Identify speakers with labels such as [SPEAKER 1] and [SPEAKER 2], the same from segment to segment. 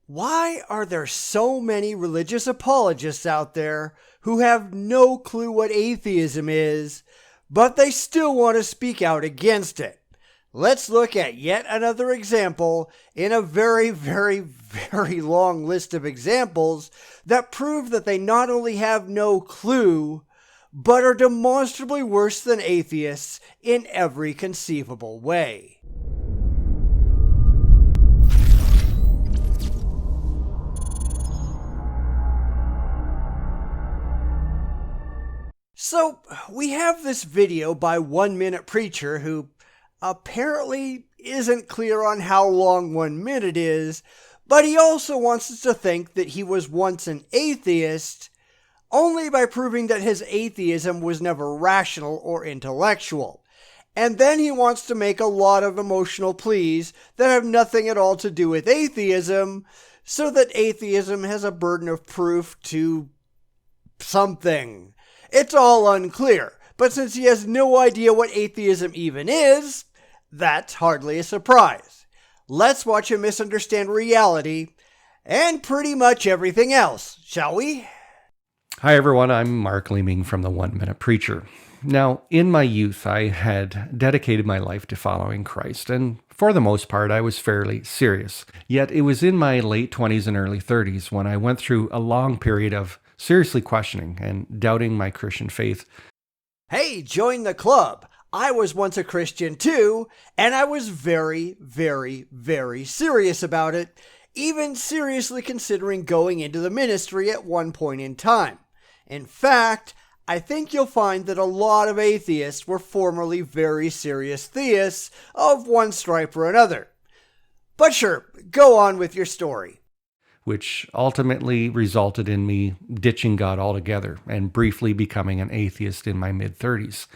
[SPEAKER 1] Why are there so many religious apologists out there who have no clue what atheism is, but they still want to speak out against it? Let's look at yet another example in a very, very, very long list of examples that prove that they not only have no clue, but are demonstrably worse than atheists in every conceivable way. So, we have this video by 1 Minute Preacher who apparently isn't clear on how long 1 minute is, but he also wants us to think that he was once an atheist only by proving that his atheism was never rational or intellectual. And then he wants to make a lot of emotional pleas that have nothing at all to do with atheism, so that atheism has a burden of proof to something. It's all unclear, but since he has no idea what atheism even is, that's hardly a surprise. Let's watch him misunderstand reality and pretty much everything else, shall we?
[SPEAKER 2] Hi everyone, I'm Mark Leeming from the 1 Minute Preacher. Now, in my youth, I had dedicated my life to following Christ, and for the most part, I was fairly serious. Yet it was in my late 20s and early 30s when I went through a long period of seriously questioning and doubting my Christian faith.
[SPEAKER 1] Hey, join the club. I was once a Christian too, and I was very, very, very serious about it, even seriously considering going into the ministry at one point in time. In fact, I think you'll find that a lot of atheists were formerly very serious theists of one stripe or another. But sure, go on with your story.
[SPEAKER 2] Which ultimately resulted in me ditching God altogether and briefly becoming an atheist in my mid-30s.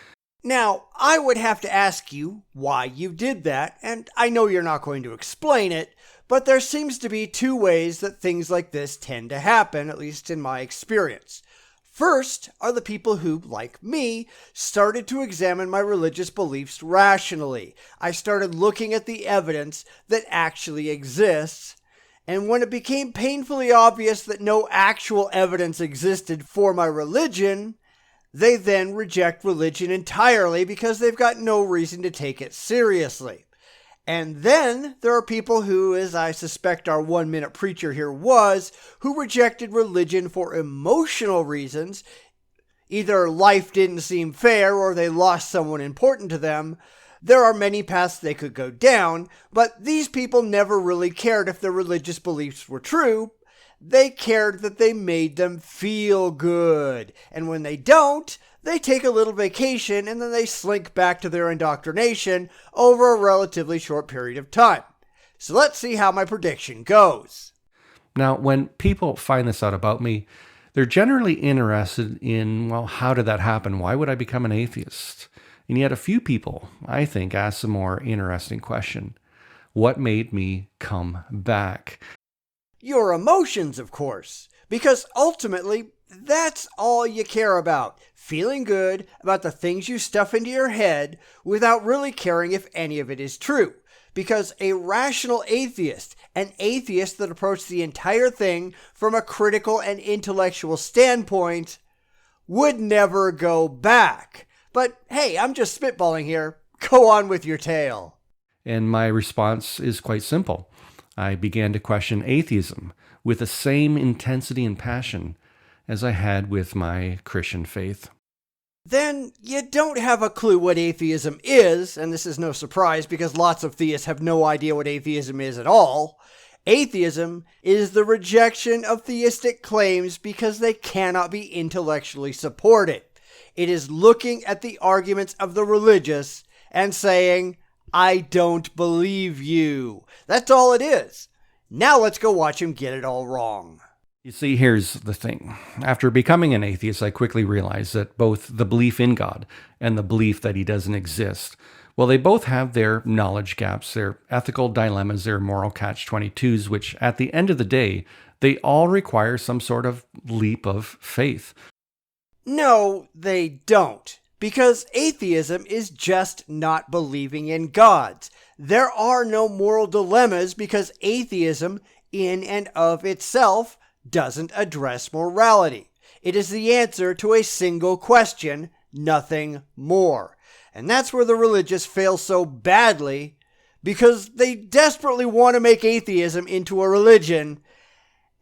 [SPEAKER 1] Now, I would have to ask you why you did that, and I know you're not going to explain it, but there seems to be two ways that things like this tend to happen, at least in my experience. First are the people who, like me, started to examine my religious beliefs rationally. I started looking at the evidence that actually exists, and when it became painfully obvious that no actual evidence existed for my religion, they then reject religion entirely because they've got no reason to take it seriously. And then there are people who, as I suspect our 1 Minute Preacher here was, who rejected religion for emotional reasons. Either life didn't seem fair or they lost someone important to them. There are many paths they could go down, but these people never really cared if their religious beliefs were true. They cared that they made them feel good. And when they don't, they take a little vacation and then they slink back to their indoctrination over a relatively short period of time. So let's see how my prediction goes.
[SPEAKER 2] Now, when people find this out about me, they're generally interested in, well, how did that happen? Why would I become an atheist? And yet a few people, I think, ask a more interesting question. What made me come back?
[SPEAKER 1] Your emotions, of course, because ultimately, that's all you care about. Feeling good about the things you stuff into your head without really caring if any of it is true. Because a rational atheist, an atheist that approached the entire thing from a critical and intellectual standpoint, would never go back. But hey, I'm just spitballing here. Go on with your tale.
[SPEAKER 2] And my response is quite simple. I began to question atheism with the same intensity and passion as I had with my Christian faith.
[SPEAKER 1] Then you don't have a clue what atheism is, and this is no surprise because lots of theists have no idea what atheism is at all. Atheism is the rejection of theistic claims because they cannot be intellectually supported. It is looking at the arguments of the religious and saying, I don't believe you. That's all it is. Now let's go watch him get it all wrong.
[SPEAKER 2] You see, here's the thing. After becoming an atheist, I quickly realized that both the belief in God and the belief that he doesn't exist, well, they both have their knowledge gaps, their ethical dilemmas, their moral catch-22s, which at the end of the day, they all require some sort of leap of faith.
[SPEAKER 1] No, they don't. Because atheism is just not believing in gods. There are no moral dilemmas because atheism in and of itself doesn't address morality. It is the answer to a single question, nothing more. And that's where the religious fail so badly, because they desperately want to make atheism into a religion,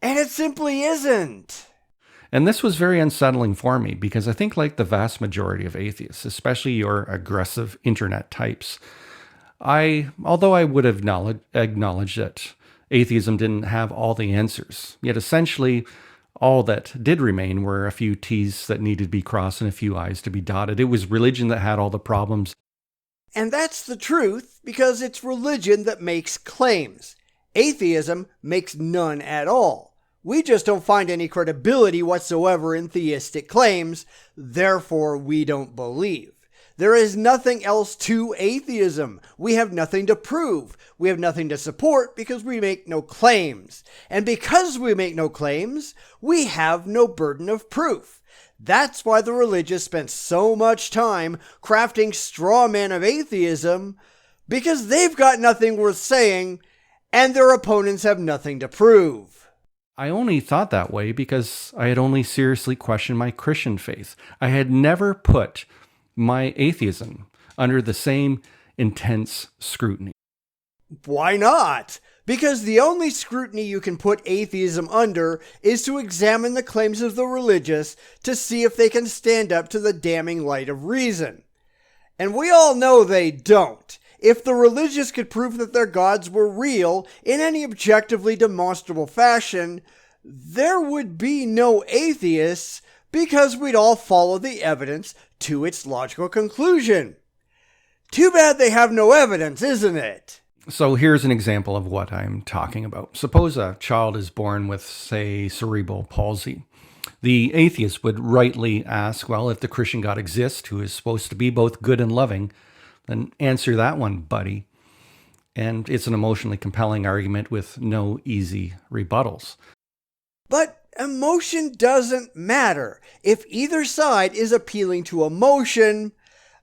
[SPEAKER 1] and it simply isn't.
[SPEAKER 2] And this was very unsettling for me because I think, like the vast majority of atheists, especially your aggressive internet types, although I would have acknowledged that atheism didn't have all the answers, yet essentially all that did remain were a few T's that needed to be crossed and a few I's to be dotted. It was religion that had all the problems.
[SPEAKER 1] And that's the truth, because it's religion that makes claims. Atheism makes none at all. We just don't find any credibility whatsoever in theistic claims, therefore we don't believe. There is nothing else to atheism. We have nothing to prove. We have nothing to support because we make no claims. And because we make no claims, we have no burden of proof. That's why the religious spent so much time crafting straw men of atheism, because they've got nothing worth saying and their opponents have nothing to prove.
[SPEAKER 2] I only thought that way because I had only seriously questioned my Christian faith. I had never put my atheism under the same intense scrutiny.
[SPEAKER 1] Why not? Because the only scrutiny you can put atheism under is to examine the claims of the religious to see if they can stand up to the damning light of reason. And we all know they don't. If the religious could prove that their gods were real in any objectively demonstrable fashion, there would be no atheists, because we'd all follow the evidence to its logical conclusion. Too bad they have no evidence, isn't it?
[SPEAKER 2] So here's an example of what I'm talking about. Suppose a child is born with, say, cerebral palsy. The atheist would rightly ask, well, if the Christian God exists, who is supposed to be both good and loving, then answer that one, buddy. And it's an emotionally compelling argument with no easy rebuttals.
[SPEAKER 1] But emotion doesn't matter. If either side is appealing to emotion,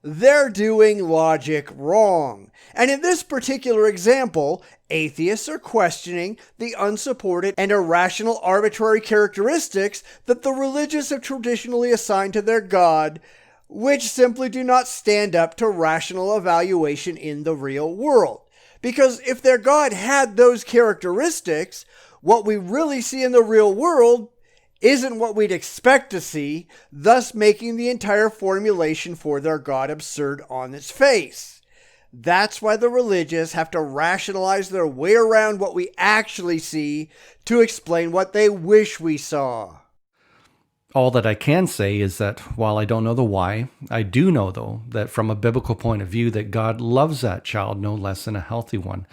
[SPEAKER 1] they're doing logic wrong. And in this particular example, atheists are questioning the unsupported and irrational arbitrary characteristics that the religious have traditionally assigned to their God, which simply do not stand up to rational evaluation in the real world. Because if their God had those characteristics, what we really see in the real world isn't what we'd expect to see, thus making the entire formulation for their God absurd on its face. That's why the religious have to rationalize their way around what we actually see to explain what they wish we saw.
[SPEAKER 2] All that I can say is that while I don't know the why, I do know, though, that from a biblical point of view, that God loves that child no less than a healthy one.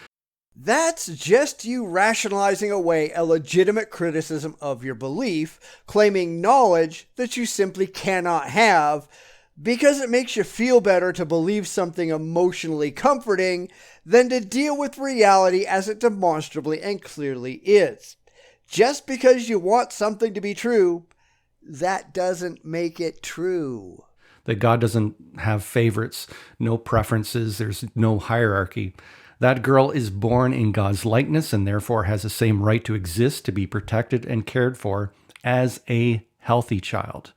[SPEAKER 1] That's just you rationalizing away a legitimate criticism of your belief, claiming knowledge that you simply cannot have, because it makes you feel better to believe something emotionally comforting than to deal with reality as it demonstrably and clearly is. Just because you want something to be true, that doesn't make it true.
[SPEAKER 2] That God doesn't have favorites, no preferences, there's no hierarchy. That girl is born in God's likeness and therefore has the same right to exist, to be protected and cared for as a healthy child.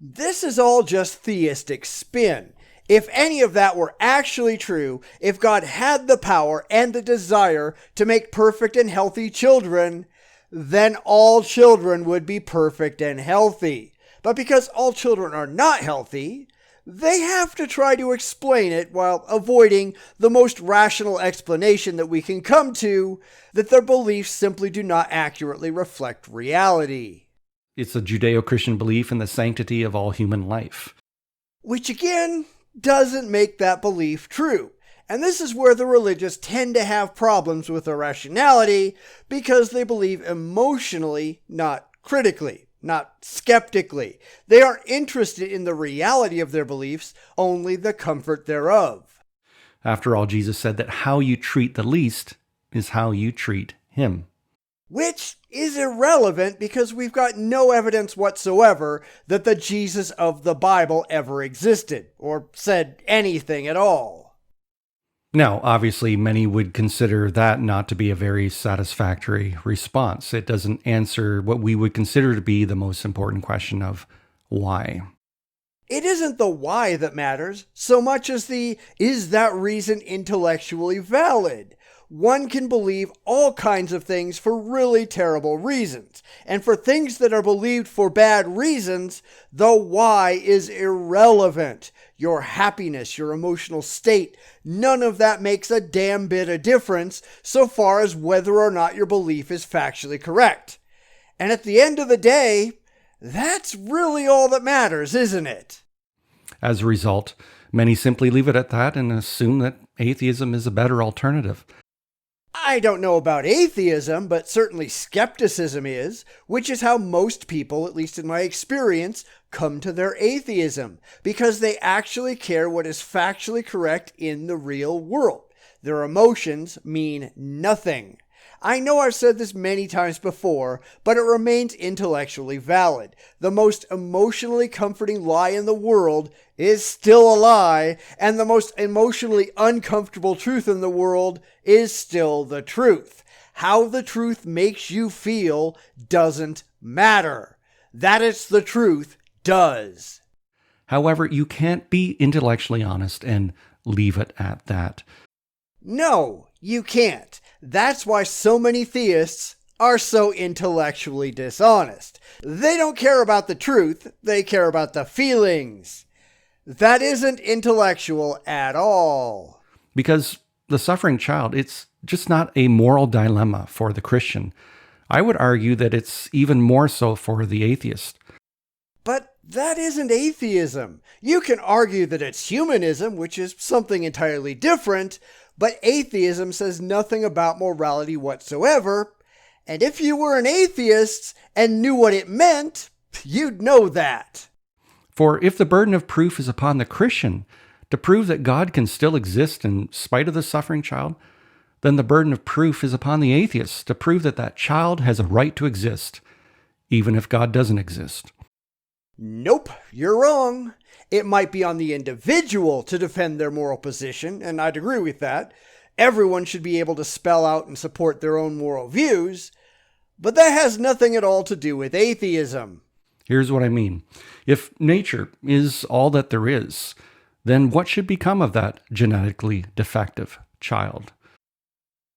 [SPEAKER 1] This is all just theistic spin. If any of that were actually true, if God had the power and the desire to make perfect and healthy children, then all children would be perfect and healthy. But because all children are not healthy, they have to try to explain it while avoiding the most rational explanation that we can come to, that their beliefs simply do not accurately reflect reality.
[SPEAKER 2] It's a Judeo-Christian belief in the sanctity of all human life.
[SPEAKER 1] Which again, doesn't make that belief true. And this is where the religious tend to have problems with irrationality, because they believe emotionally, not critically, not skeptically. They are interested in the reality of their beliefs, only the comfort thereof.
[SPEAKER 2] After all, Jesus said that how you treat the least is how you treat him.
[SPEAKER 1] Which is irrelevant because we've got no evidence whatsoever that the Jesus of the Bible ever existed, or said anything at all.
[SPEAKER 2] Now, obviously, many would consider that not to be a very satisfactory response. It doesn't answer what we would consider to be the most important question of why.
[SPEAKER 1] It isn't the why that matters so much as is that reason intellectually valid? One can believe all kinds of things for really terrible reasons. And for things that are believed for bad reasons, the why is irrelevant. Your happiness, your emotional state, none of that makes a damn bit of difference so far as whether or not your belief is factually correct. And at the end of the day, that's really all that matters, isn't it?
[SPEAKER 2] As a result, many simply leave it at that and assume that atheism is a better alternative.
[SPEAKER 1] I don't know about atheism, but certainly skepticism is, which is how most people, at least in my experience, come to their atheism, because they actually care what is factually correct in the real world. Their emotions mean nothing. I know I've said this many times before, but it remains intellectually valid. The most emotionally comforting lie in the world is still a lie, and the most emotionally uncomfortable truth in the world is still the truth. How the truth makes you feel doesn't matter. That it's the truth does.
[SPEAKER 2] However, you can't be intellectually honest and leave it at that.
[SPEAKER 1] No, you can't. That's why so many theists are so intellectually dishonest. They don't care about the truth, they care about the feelings. That isn't intellectual at all.
[SPEAKER 2] Because the suffering child, it's just not a moral dilemma for the Christian. I would argue that it's even more so for the atheist.
[SPEAKER 1] But that isn't atheism. You can argue that it's humanism, which is something entirely different, but atheism says nothing about morality whatsoever. And if you were an atheist and knew what it meant, you'd know that.
[SPEAKER 2] For if the burden of proof is upon the Christian to prove that God can still exist in spite of the suffering child, then the burden of proof is upon the atheist to prove that that child has a right to exist, even if God doesn't exist.
[SPEAKER 1] Nope, you're wrong. It might be on the individual to defend their moral position, and I'd agree with that. Everyone should be able to spell out and support their own moral views, but that has nothing at all to do with atheism.
[SPEAKER 2] Here's what I mean. If nature is all that there is, then what should become of that genetically defective child?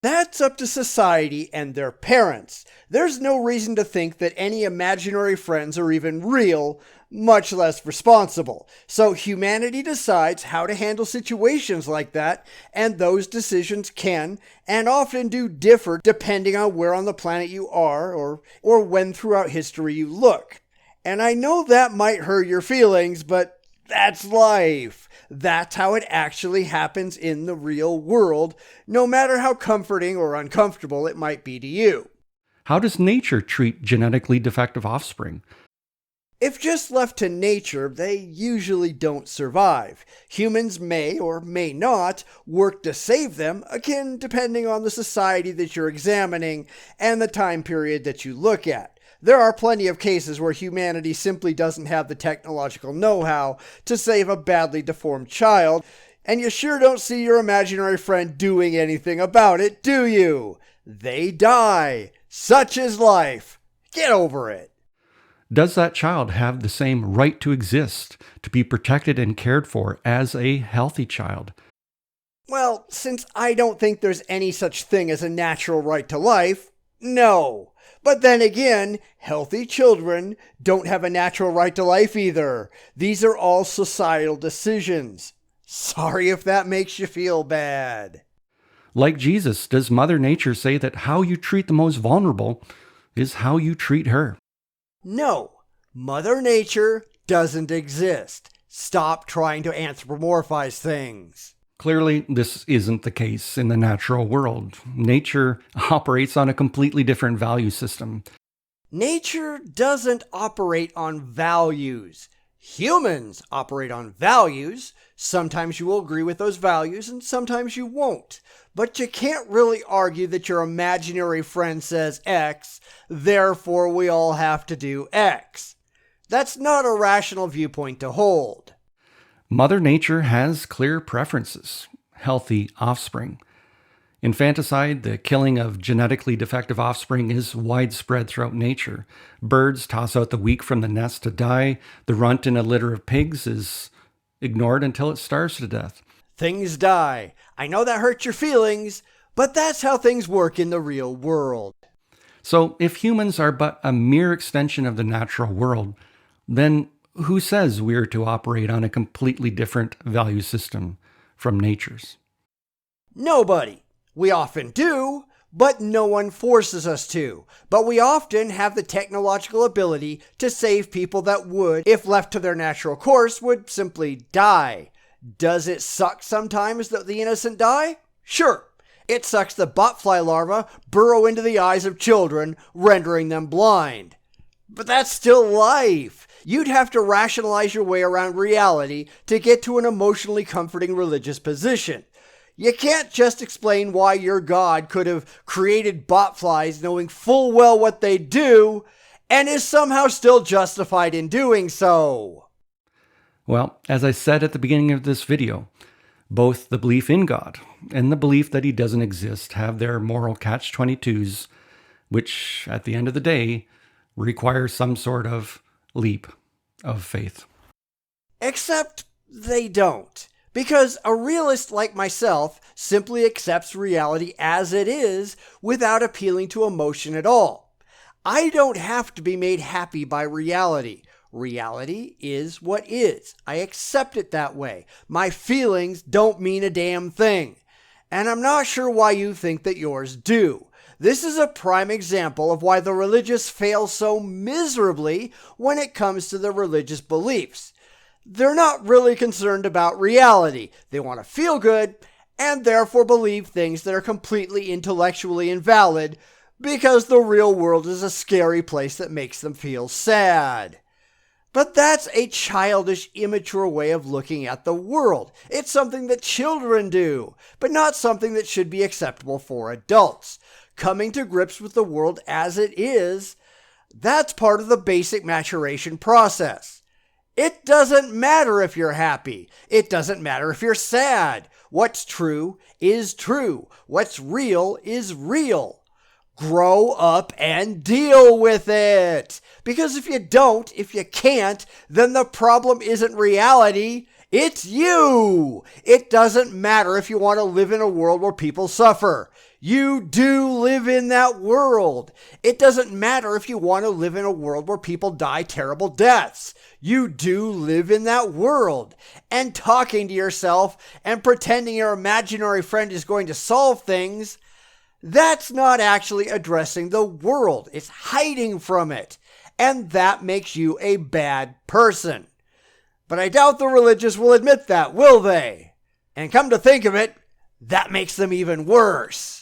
[SPEAKER 1] That's up to society and their parents. There's no reason to think that any imaginary friends are even real, much less responsible. So humanity decides how to handle situations like that, and those decisions can and often do differ depending on where on the planet you are or when throughout history you look. And I know that might hurt your feelings, but that's life. That's how it actually happens in the real world, no matter how comforting or uncomfortable it might be to you.
[SPEAKER 2] How does nature treat genetically defective offspring?
[SPEAKER 1] If just left to nature, they usually don't survive. Humans may or may not work to save them, again depending on the society that you're examining and the time period that you look at. There are plenty of cases where humanity simply doesn't have the technological know-how to save a badly deformed child, and you sure don't see your imaginary friend doing anything about it, do you? They die. Such is life. Get over it.
[SPEAKER 2] Does that child have the same right to exist, to be protected and cared for as a healthy child?
[SPEAKER 1] Well, since I don't think there's any such thing as a natural right to life, no. But then again, healthy children don't have a natural right to life either. These are all societal decisions. Sorry if that makes you feel bad.
[SPEAKER 2] Like Jesus, does Mother Nature say that how you treat the most vulnerable is how you treat her?
[SPEAKER 1] No, Mother Nature doesn't exist. Stop trying to anthropomorphize things.
[SPEAKER 2] Clearly, this isn't the case in the natural world. Nature operates on a completely different value system.
[SPEAKER 1] Nature doesn't operate on values. Humans operate on values. Sometimes you will agree with those values and sometimes you won't. But you can't really argue that your imaginary friend says X, therefore we all have to do X. That's not a rational viewpoint to hold.
[SPEAKER 2] Mother Nature has clear preferences. healthy offspring. Infanticide, the killing of genetically defective offspring, is widespread throughout nature. Birds toss out the weak from the nest to die. The runt in a litter of pigs is ignored until it starves to death.
[SPEAKER 1] Things die. I know that hurts your feelings, but that's how things work in the real world.
[SPEAKER 2] So if humans are but a mere extension of the natural world, then who says we're to operate on a completely different value system from nature's?
[SPEAKER 1] Nobody. We often do, but no one forces us to. But we often have the technological ability to save people that would, if left to their natural course, would simply die. Does it suck sometimes that the innocent die? Sure. It sucks that botfly larvae burrow into the eyes of children, rendering them blind. But that's still life. You'd have to rationalize your way around reality to get to an emotionally comforting religious position. You can't just explain why your God could have created botflies knowing full well what they do and is somehow still justified in doing so.
[SPEAKER 2] Well, as I said at the beginning of this video, both the belief in God and the belief that he doesn't exist have their moral catch-22s, which at the end of the day require some sort of leap of faith.
[SPEAKER 1] Except they don't. Because a realist like myself simply accepts reality as it is without appealing to emotion at all. I don't have to be made happy by reality. Reality is what is. I accept it that way. My feelings don't mean a damn thing. And I'm not sure why you think that yours do. This is a prime example of why the religious fail so miserably when it comes to their religious beliefs. They're not really concerned about reality. They want to feel good and therefore believe things that are completely intellectually invalid because the real world is a scary place that makes them feel sad. But that's a childish, immature way of looking at the world. It's something that children do, but not something that should be acceptable for adults. Coming to grips with the world as it is, that's part of the basic maturation process. It doesn't matter if you're happy. It doesn't matter if you're sad. What's true is true. What's real is real. Grow up and deal with it. Because if you don't, if you can't, then the problem isn't reality. It's you. It doesn't matter if you want to live in a world where people suffer. You do live in that world. It doesn't matter if you want to live in a world where people die terrible deaths. You do live in that world. And talking to yourself and pretending your imaginary friend is going to solve things, that's not actually addressing the world. It's hiding from it. And that makes you a bad person. But I doubt the religious will admit that, will they? And come to think of it, that makes them even worse.